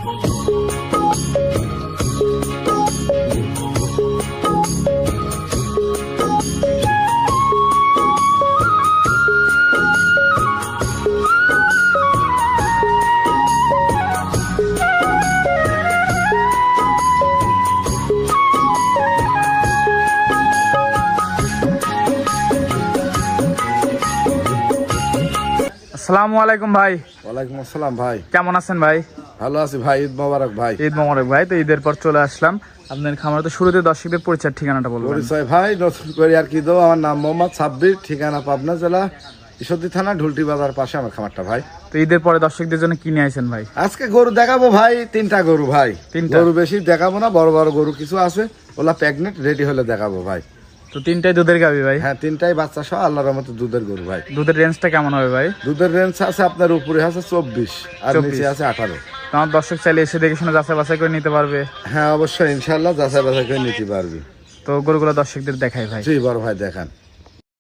আসসালামু আলাইকুম ভাই। ওয়ালাইকুম আসসালাম ভাই, কেমন আছেন ভাই? ভালো আছি ভাই। ঈদ মোবারক ভাই। ঈদ মোবারক ভাই। তো ঈদের পর চলে আসলাম আপনার খামারে। তো শুরুতে দর্শকদের পরিচয় ঠিকানাটা বলবেন। পরিচয় ভাই নতুন করে আর কি দেবো। আমার নাম মোহাম্মদ সাব্বির, ঠিকানা পাবনা জেলা ঈশ্বরদী থানা ঢুলটি বাজার পাশে আমার খামারটা ভাই। তো ঈদের পরে দর্শকদের জন্য কি নিয়ে আইছেন ভাই? আজকে গরু দেখাবো ভাই, 3টা গরু ভাই। 3টা গরু বেশি দেখাবো না, বড় বড় গরু কিছু আছে, ওলা প্রেগনেন্ট রেডি হলে দেখাবো ভাই। তো 3টাই দুধের গাভী ভাই? হ্যাঁ, 3টাই বাচ্চা সহ আল্লাহর রহমতে দুধের গরু ভাই। দুধের রেঞ্জটা কেমন হবে ভাই? দুধের রেঞ্জ আছে আপনার উপরে আছে 24 আর নিচে আছে 18। তো আমার দর্শক চাইলে এসে দেখে শুনে যাচাই বাছাই করে নিতে পারবে? হ্যাঁ অবশ্যই, ইনশাল্লাহ যাচাই বাছাই করে নিতে পারবি। তো গরুগুলো দর্শকদের দেখাই ভাই। জি বড় ভাই দেখান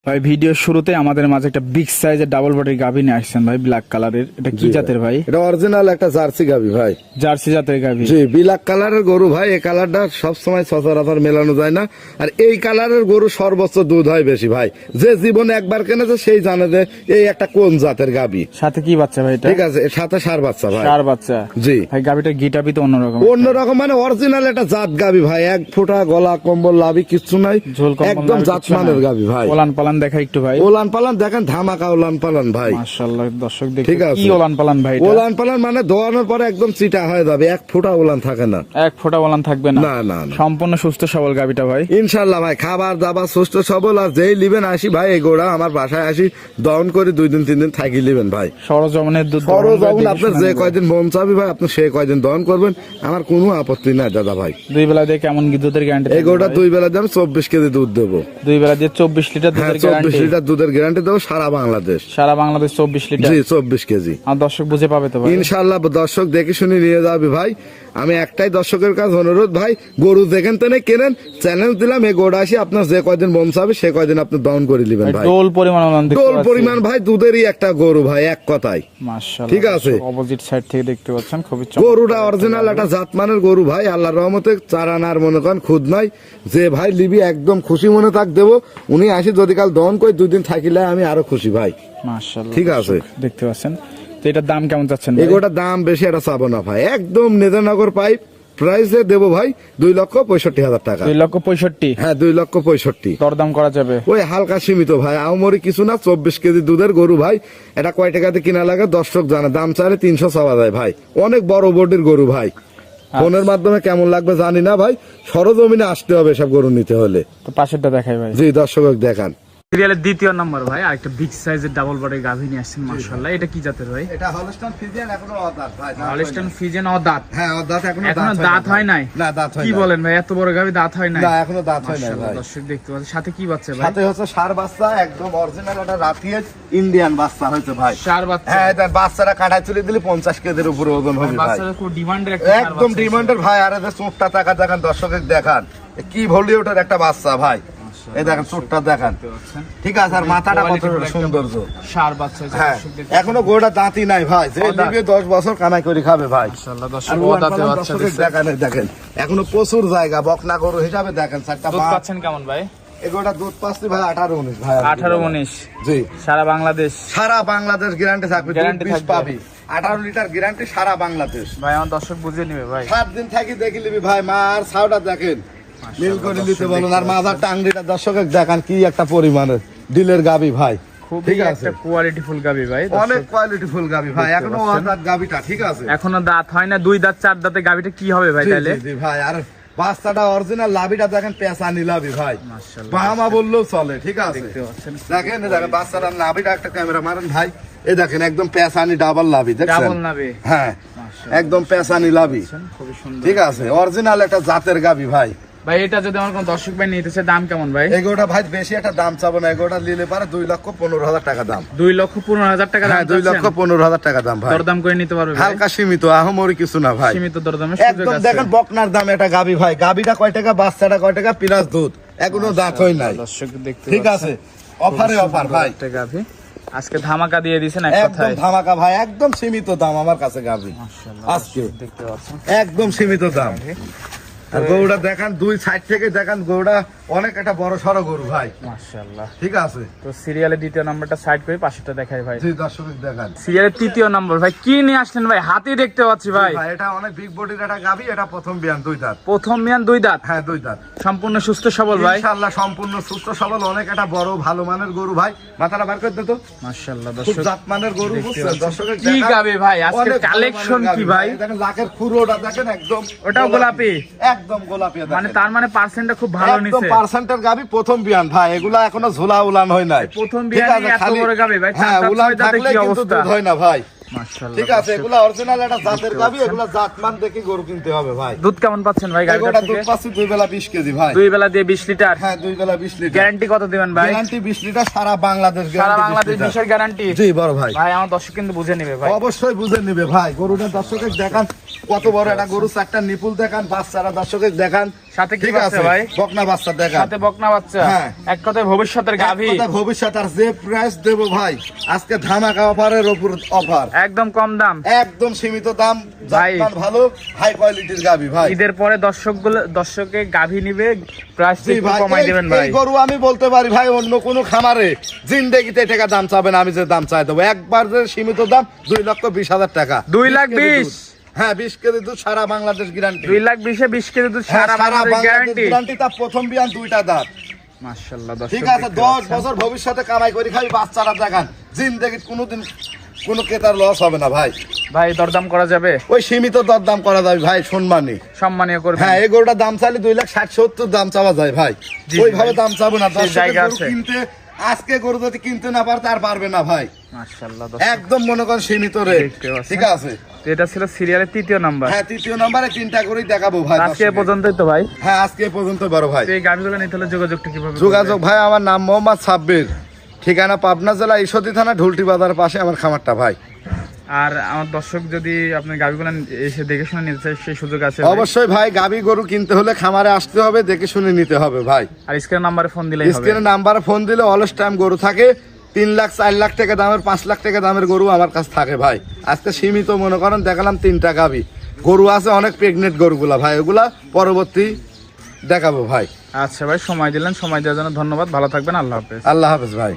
ভাই ভিডিওর শুরুতে আমাদের মাঝে একটা বিগ সাইজের ডাবল বডির গাভী নিয়ে আসছেন ভাই, ব্ল্যাক কালারের। এটা কি জাতের ভাই? এটা অরিজিনাল একটা জার্সি গাভী ভাই। জার্সি জাতের গাভী? জি, ব্ল্যাক কালারের গরু ভাই। এই কালারটা সবসময় সচরাচর মেলানো যায় না, আর এই কালারের গরু সর্বোচ্চ দুধ হয় বেশি ভাই। যে জীবনে একবার কিনেছে সেই জানে যে এই একটা কোন জাতের গাভী। সাথে কি বাচ্চা ভাই এটা? ঠিক আছে, এর সাথে ষাঁড় বাচ্চা ভাই। ষাঁড় বাচ্চা? জি ভাই গাভীটা গিটাবি তো অন্যরকম। অন্যরকম মানে অরিজিনাল একটা জাত গাভী ভাই। এক ফোঁটা গলা কম্বল লাভি কিচ্ছু নাই, ঝোল কম্বল একদম লাভি জাত কিচ্ছু মানের নাই। গাভী ভাই। ওলান পালান দেখা একটু ভাই। ওলান পালান দেখেন, ধামাকা ওলান পালান ভাই। মাশাআল্লাহ দর্শক দেখুন ঠিক আছে। কি ওলান পালান ভাই এটা? ওলান পালান মানে দোয়ানোর পরে একদম চিটা হয়ে যাবে, এক ফোঁটা ওলান থাকে না। এক ফোঁটা ওলান থাকবে না? না না না। সম্পূর্ণ সুস্থ সবল গাভীটা ভাই? ইনশাল্লাহ ভাই, খাবার দাবার সুস্থ সবল। আর যেই লিবেন আসি ভাই, এই গোড়া আমার বাসায় আসি দহন করে 2 দিন 3 দিন থাকি লিবেন ভাই। সরজমিনের দুধ সরজমিন আপনার যে কয়দিন মন চাবি ভাই, আপনি সেই কয়দিন দহন করবেন, আমার কোনো আপত্তি নাই দাদা ভাই। 2 বেলা দিয়ে কেমন কি দুধের গ্যারান্টি? এই গোড়া 2 বেলা দিয়ে আমি 24 কেজি দুধ দেবো। 2 বেলা দিয়ে 24 লিটার হ্যাঁ, দুধের 24 গ্যারান্টি? লিটার দুধের গ্যারান্টি দেবো সারা বাংলাদেশ। সারা বাংলাদেশ 24 লিটার? জি 24 কেজি। আর দর্শক বুঝে পাবে তো ভাই? ইনশাল্লাহ দর্শক দেখে শুনে নিয়ে যাবে ভাই। আমি একটাই দর্শকের কাছে অনুরোধ ভাই, গরু যেখান থেকে কেনেন চ্যালেঞ্জ দিলাম, এই গোড়া আসি আপনার যে কয়দিন মন চাবে সে কয়দিন আপনি দহন করে দিবেন ভাই। ডোল পরিমাণ ওলান দেখতে ডোল পাচ্ছি। পরিমাণ ভাই, দুধেরই একটা গরু ভাই, এক কথায়। মাশাআল্লাহ ঠিক আছে। অপোজিট সাইড থেকে দেখতে পাচ্ছেন খুবই গরুটা অরিজিনাল একটা জাতমানের গরু ভাই। আল্লাহর রহমতে চারানার মনে করেন খুদ নাই। যে ভাই লিবি একদম খুশি মনে থাক দেবো, উনি আসি যদি কাল দহন করে 2 দিন থাকিলে আমি আরো খুশি ভাই। মাশাআল্লাহ ঠিক আছে। দেখতে পাচ্ছেন। তো এটার দাম কেমন চাচ্ছেন? এগুলোটার দাম বেশি এটা চাবো না ভাই, একদম নেজানগর পাইপ প্রাইসে দেবো ভাই 2,65,000 টাকা। 2,65,000? হ্যাঁ 2,65,000। দরদাম করা যাবে? ওই হালকা সীমিত ভাই, আউমরি কিছু না। 24 কেজি দুধের গরু ভাই। এটা কয় টাকাতে কিনা লাগে দর্শক জানে। দাম চাইলে 300 চাওয়া যায় ভাই। অনেক বড় বডির গরু ভাই। ফোনের মাধ্যমে কেমন লাগবে জানি না ভাই, সরজমিনে আসতে হবে সব গরু নিতে হলে। তো পাশেরটা দেখাই ভাই। জি দর্শক দেখান। সিরিয়ালের 2য় নম্বর ভাই, আরেকটা বিগ সাইজের ডাবল বডির গাভী নিয়ে আসছেন মাশাআল্লাহ। এটা কি জাতের ভাই? এটা হলস্টাইন ফ্রিজিয়ান, এখনো অদাঁত ভাই। হলস্টাইন ফ্রিজিয়ান অদাঁত? হ্যাঁ অদাঁত, এখনো দাঁত হয় নাই? না দাঁত হয় কি বলেন ভাই, এত বড় গাভী দাঁত হয় নাই? না এখনো দাঁত হয় নাই ভাই। দর্শক দেখতে পাচ্ছেন সাথে কি বাচ্চা ভাই? সাথে হচ্ছে ষাঁড় বাচ্চা, একদম অরিজিনাল একটা রাফিয়েজ ইন্ডিয়ান বাচ্চা হয়েছে ভাই। ষাঁড় বাচ্চা? হ্যাঁ, এটা বাচ্চারা কাটায় তুলে দিলে 50 কেজির উপরে ওজন হবে ভাই। বাচ্চারা খুব ডিমান্ডের একটা ষাঁড় একদম বাচ্চা। ডিমান্ডের ভাই। আর এদের চোখটা টাকা দেখান দর্শকের দেখান, কি ভলিউটের একটা বাচ্চা ভাই। এই দেখেন চোখটা দেখান। ঠিক আছে। আর মাথাটা কত সৌন্দর্য। ষাঁড় বাচ্চা? হ্যাঁ, এখনো গোড়া দাঁতই নাই ভাই। যে নিবে 10 বছর কামাই করে খাবে ভাই। মাশাআল্লাহ আর দর্শক ওলান ওদাতে পালান বাচ্চা দর্শকের দিচ্ছে। দেখান, এই দেখেন এখনো প্রচুর জায়গা। বকনা গরু হিসাবে দেখেন চারটা দুধ পা। পাচ্ছেন কেমন ভাই? এগুলোটা দুধ পাচ্ছি ভাই 18-19 ভাই। 18-19? জি সারা বাংলাদেশ? সারা বাংলাদেশ গ্যারান্টি থাকবে। গ্যারান্টি 20 থাকবে? পাবি। 18 লিটার গ্যারান্টি সারা বাংলাদেশ ভাই আমার দর্শক বুঝিয়ে নিবে ভাই। 7 দিন থাকি দেখি লিবি ভাই। মার ছাউটা দেখেন, মিল করে নিতে বলুন। আর মাজার টাংরিটা দর্শকের দেখান, কি একটা পরিমাণের ডিলের গাবি ভাই। খুবই ঠিক আছে। একটা কোয়ালিটি ফুল গাভী ভাই। অনেক কোয়ালিটি ফুল গাবি ভাই। এখনো অদাঁত গাবিটা। ঠিক আছে। এখনো দাঁত হয় না, 2 দাঁত 4 দাঁতে গাভীটা কি হবে ভাই জি, তাহলে? জি, জি ভাই। আর বাচ্চাটা অরিজিনাল লাভিটা দেখেন, পেঁচানি লাভি ভাই। মাশাআল্লাহ। বাহামা বললেও চলে। ঠিক আছে। দেখতে পাচ্ছেন দেখেন এই দেখেন বাচ্চাটার লাভিটা, একটা ক্যামেরা মারেন ভাই। এই দেখেন একদম পেঁচানি ডাবল লাভি, দেখছেন? ডাবল নাবে? হ্যাঁ একদম পেঁচানি লাভি। খুবই সুন্দর। ঠিক আছে। অরিজিনাল একটা জাতের গাবি ভাই। ভাই এটা যদি আমার কোন দর্শক ভাই নিতে চায় দাম কেমন ভাই? এগোটা ভাই বেশি একটা দাম চাবো না। এগোটা নিলে পারে 2,15,000 টাকা দাম। 2,15,000 টাকা দাম? হ্যাঁ 2,15,000 টাকা দাম ভাই। দরদাম করে নিতে পারবে ভাই? হালকা সীমিত, আহমরি কিছু না ভাই। সীমিত দরদামের সুযোগ একদম আছে। দেখেন বকনার দাম একটা গাবি ভাই। গাবিটা কয় টাকা, বাচ্চাটা কয় টাকা, প্লাস দুধ, এখনো দাঁত হয় নাই। দর্শক দেখতে ঠিক আছে। অফারে অফার ভাই। একটা গাভী আজকে ধামাকা দিয়ে দিয়েছেন এক একদম কথায়। ধামাকা ভাই, একদম সীমিত দাম আমার কাছে গাভী মাশাআল্লাহ, আজকে দেখতে পাচ্ছেন। একদম সীমিত দাম। আর গরুটা দেখান, দুই সাইড থেকে দেখান, গরুটা অনেক একটা বড় সড়ো গরু ভাই, মাশাআল্লাহ। ঠিক আছে। তো সিরিয়ালের দ্বিতীয় নাম্বারটা সাইড করে পাশেরটা দেখাই ভাই। জি দর্শক দেখান সিরিয়ালের তৃতীয় নম্বর ভাই কি নিয়ে আসলেন ভাই? হাতি দেখতে পাচ্ছি ভাই। ভাই এটা অনেক বিগ বডির একটা গাভী, এটা প্রথম বিয়ান, দুই দাঁত। প্রথম মিয়ান দুই দাঁত, হ্যাঁ দুই দাঁত, সম্পূর্ণ সুস্থ সবল ভাই। ইনশাআল্লাহ সম্পূর্ণ সুস্থ সবল, অনেক একটা বড় ভালো মানের গরু ভাই। মাথাটা বার করে দে তো, মাশাআল্লাহ খুব দর্শক, জাত মানের গরু, দেখতে বুঝছেন পাচ্ছেন। দর্শকের কি দেখান। গাবে ভাই আজকে অনেক ভালো কালেকশন মানের কি গাভী ভাই? দেখেন লাখের খুরোটা দেখেন, একদম ওটাও গোলাপি? একদম গোলাপি মানে তার মানে পার্সেন্টটা খুব ভালো একদম নিছে। পার্সেন্টের গাভী, প্রথম বিয়ান ভাই, এগুলা এখনো ঝোলা উলান হয় নাই। প্রথম ঠিক বিয়ানে আছে, এত খালি- বড় গাবে ভাই, হ্যাঁ চার দাঁত উলান ছয় দাঁতে থাকলে কি কিন্তু অবস্থা? দুধ হয় না ভাই, মাশাআল্লাহ ঠিক আছে। এগুলা অরিজিনাল একটা জাতের গাভী, এগুলা জাতমান দেখে গরু কিনতে হবে ভাই। দুধ কেমন পাচ্ছেন ভাই গাড়িটা এগুলা থেকে? দুধ পাচ্ছি দুই বেলা 20 কেজি ভাই। দুই বেলা দিয়ে 20 লিটার। হ্যাঁ দুই বেলা 20 লিটার। গ্যারান্টি কত দিবেন ভাই? গ্যারান্টি 20 লিটার, সারা বাংলাদেশ সারা গ্যারান্টি 20 বাংলাদেশ লিটার। 20 এর গ্যারান্টি। জি বড় ভাই, ভাই আমার দর্শক কিন্তু বুঝে নেবে ভাই। অবশ্যই বুঝে নিবে ভাই। গরুটা দর্শকের দেখান, কত বড় একটা গরু, চারটা নিপুল দেখান, বাচ্চারা দর্শকের দেখান, সাথে কি ঠিক বাচ্চা আছে ভাই? বকনা বাচ্চা দেখান। সাথে বকনা বাচ্চা। হ্যাঁ। এক কথায় ভবিষ্যতের গাভী। এক কথায় ভবিষ্যৎ। আর যে প্রাইস দেবো ভাই আজকে ধামাকা অফারের উপর অফার, একদম কম দাম। একদম সীমিত দাম, ভাই। জাতমান ভালো, হাই কোয়ালিটির গাভী ভাই। ঈদের পরে দর্শকে গাভী নিবে, প্রাইস জি একটু ভাই, কমাই দিবেন ভাই। এই গরু আমি বলতে পারি ভাই, অন্য কোনো খামারে জিন্দেগিতে টাকা দাম চাবে না, আমি যে দাম চাই দেবো একবার, যে সীমিত দাম 2,20,000 টাকা। 2,20,000? হ্যাঁ 20 কেজি দুধ, সারা বাংলাদেশ গ্যারান্টি। 2,20,000 20 কেজি দুধ, হ্যাঁ, সারা বাংলাদেশ গ্যারান্টি। গ্যারান্টি। তার প্রথম বিয়ান দুইটা দাঁত, মাশাআল্লাহ দর্শক, ঠিক আছে। 10 বছর ভবিষ্যতে কামাই করি খাবি, বাচ্চারা দেখান, জিন্দেগি কোনোদিন কোনো ক্রেতার লস হবে না ভাই। ভাই দরদাম করা যাবে? ওই সীমিত দরদাম করা যাবে ভাই, সম্মানী। সম্মানীয় করবেন। হ্যাঁ এই গরুটার দাম চাইলে 2,60,70 দাম চাওয়া যায় ভাই, জি, ওইভাবে ভাই। দাম চাবো না। সেই দর্শকের জায়গা গরু আছে। কিনতে, আজকে গরু যদি কিনতে না পারে তার পারবে না ভাই, মাশাআল্লাহ দর্শক, একদম মনে করেন সীমিত রেট, দেখতে পাচ্ছেন। ঠিক আছে। তো এটা ছিল সিরিয়ালের তৃতীয় নাম্বার। হ্যাঁ তৃতীয় নম্বরে তিনটা করেই দেখাবো ভাই আজকে এ দর্শককে। পর্যন্তই তো ভাই। হ্যাঁ আজকে এ পর্যন্ত বড় ভাই। তো এই গাভীগুলো নিতে হলে যোগাযোগটা কিভাবে করবে? যোগাযোগ ভাই, আমার নাম মোহাম্মদ সাব্বির, ঠিকানা পাবনা জেলা ঈশ্বরদী থানা ঢুলটি বাজার পাশে আমার খামারটা ভাই। আর আমার দর্শক যদি আপনি গাভীগুলো এসে দেখে শুনে নিতে চায় সেই সুযোগ আছে ভাই? অবশ্যই ভাই, গাবি গরু কিনতে হলে খামারে আসতে হবে, দেখে শুনে নিতে হবে ভাই। আর স্ক্রিনের নাম্বারে ফোন দিলেই হবে। স্ক্রিনে নাম্বারে ফোন দিলে অলস টাইম গরু থাকে, 3 লাখ 4 লাখ টাকা দামের, 5 লাখ টাকা দামের গরু আমার কাছে থাকে ভাই। আজকে সীমিত মনে করেন দেখালাম 3টা গাবি, গরু আছে অনেক প্রেগনেন্ট গরুগুলা ভাই, ওগুলা পরবর্তী দেখাবো ভাই। আচ্ছা ভাই, সময় দিলেন, সময় দেওয়ার জন্য ধন্যবাদ। ভালো থাকবেন, আল্লাহ হাফেজ। আল্লাহ হাফেজ ভাই।